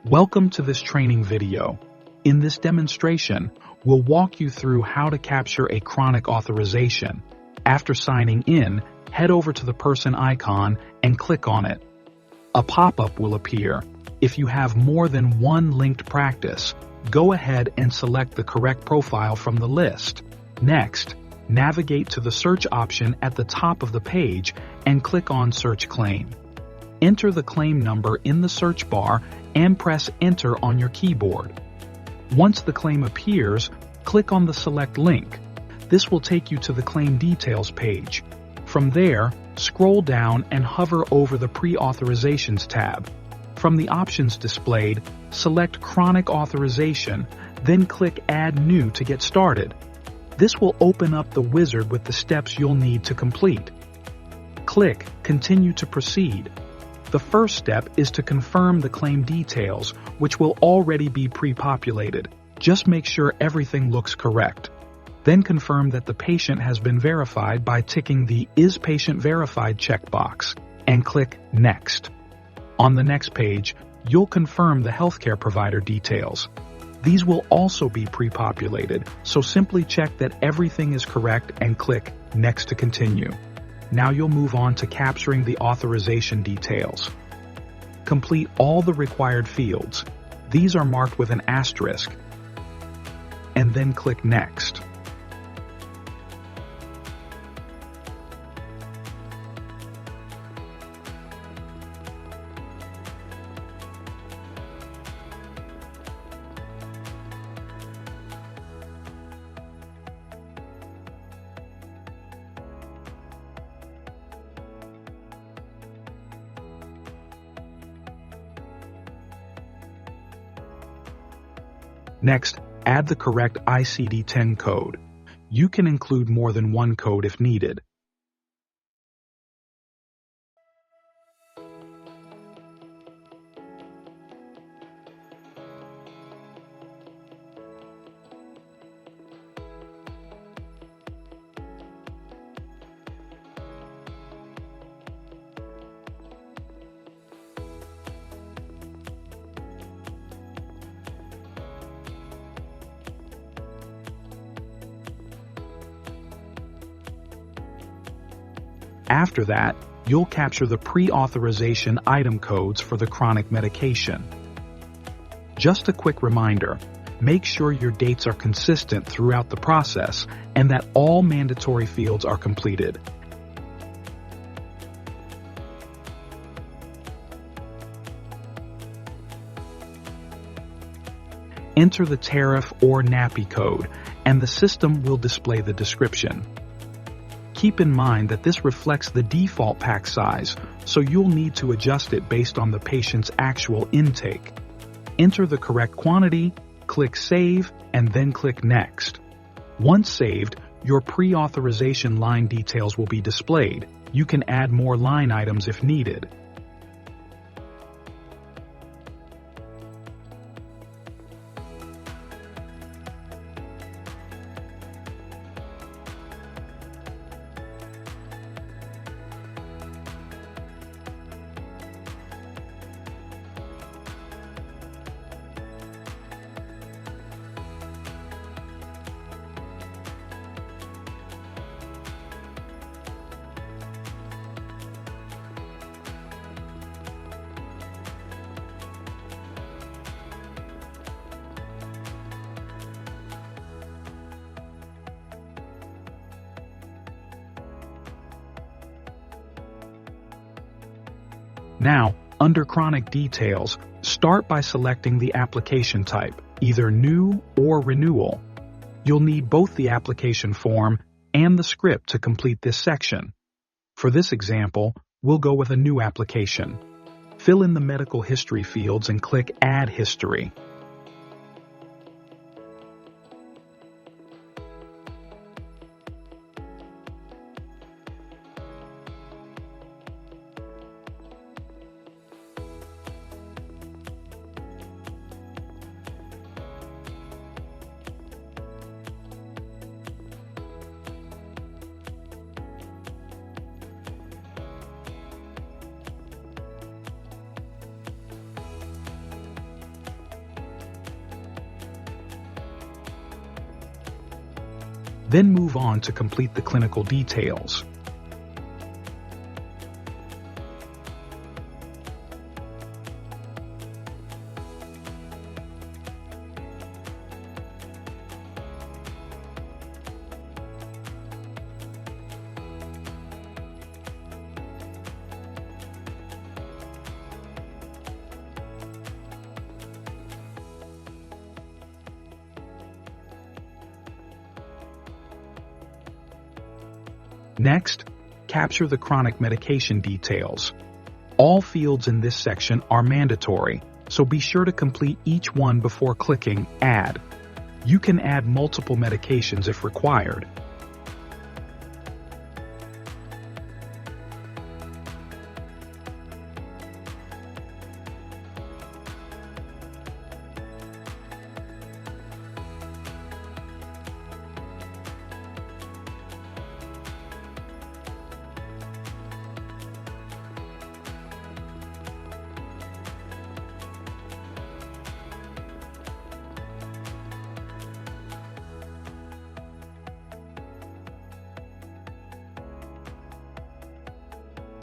Welcome to this training video. In this demonstration, we'll walk you through how to capture a chronic authorization. After signing in, head over to the person icon and click on it. A pop-up will appear. If you have more than one linked practice, go ahead and select the correct profile from the list. Next, navigate to the search option at the top of the page and click on Search Claim. Enter the claim number in the search bar and press Enter on your keyboard. Once the claim appears, click on the select link. This will take you to the claim details page. From there, scroll down and hover over the Pre-authorizations tab. From the options displayed, select Chronic Authorization, then click Add New to get started. This will open up the wizard with the steps you'll need to complete. Click Continue to proceed. The first step is to confirm the claim details, which will already be pre-populated. Just make sure everything looks correct. Then confirm that the patient has been verified by ticking the Is Patient Verified checkbox and click Next. On the next page, you'll confirm the healthcare provider details. These will also be pre-populated, so simply check that everything is correct and click Next to continue. Now you'll move on to capturing the authorization details. Complete all the required fields. These are marked with an asterisk. And then click Next. Next, add the correct ICD-10 code. You can include more than one code if needed. After that, you'll capture the pre-authorization item codes for the chronic medication. Just a quick reminder, make sure your dates are consistent throughout the process and that all mandatory fields are completed. Enter the tariff or NAPI code, and the system will display the description. Keep in mind that this reflects the default pack size, so you'll need to adjust it based on the patient's actual intake. Enter the correct quantity, click Save, and then click Next. Once saved, your pre-authorization line details will be displayed. You can add more line items if needed. Now, under Chronic Details, start by selecting the application type, either New or Renewal. You'll need both the application form and the script to complete this section. For this example, we'll go with a new application. Fill in the medical history fields and click Add History. then move on to complete the clinical details. Next, capture the chronic medication details. All fields in this section are mandatory, so be sure to complete each one before clicking Add. You can add multiple medications if required.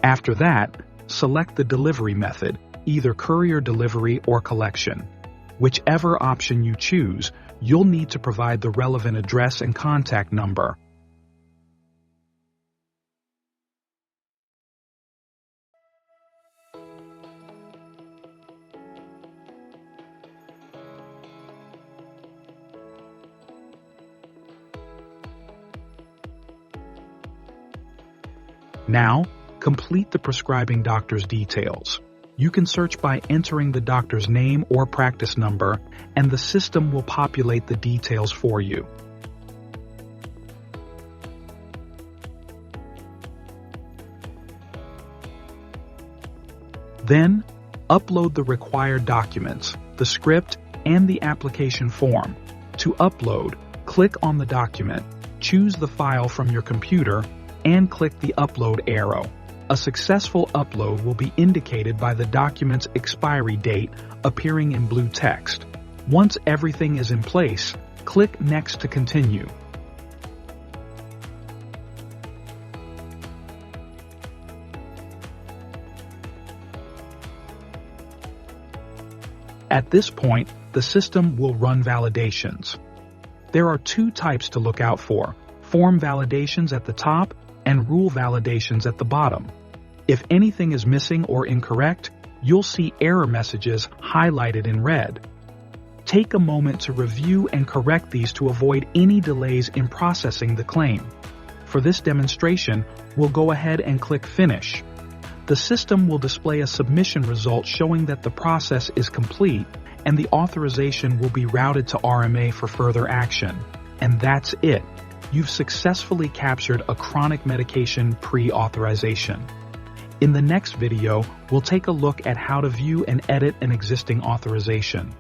After that, select the delivery method, either courier delivery or collection. Whichever option you choose, you'll need to provide the relevant address and contact number. Now, complete the prescribing doctor's details. You can search by entering the doctor's name or practice number, and the system will populate the details for you. Then, upload the required documents, the script, and the application form. To upload, click on the document, choose the file from your computer, and click the upload arrow. A successful upload will be indicated by the document's expiry date appearing in blue text. Once everything is in place, click Next to continue. At this point, the system will run validations. There are two types to look out for: form validations at the top and rule validations at the bottom. If anything is missing or incorrect, you'll see error messages highlighted in red. Take a moment to review and correct these to avoid any delays in processing the claim. For this demonstration, we'll go ahead and click Finish. The system will display a submission result showing that the process is complete, and the authorization will be routed to RMA for further action. And that's it. You've successfully captured a chronic medication pre-authorization. In the next video, we'll take a look at how to view and edit an existing authorization.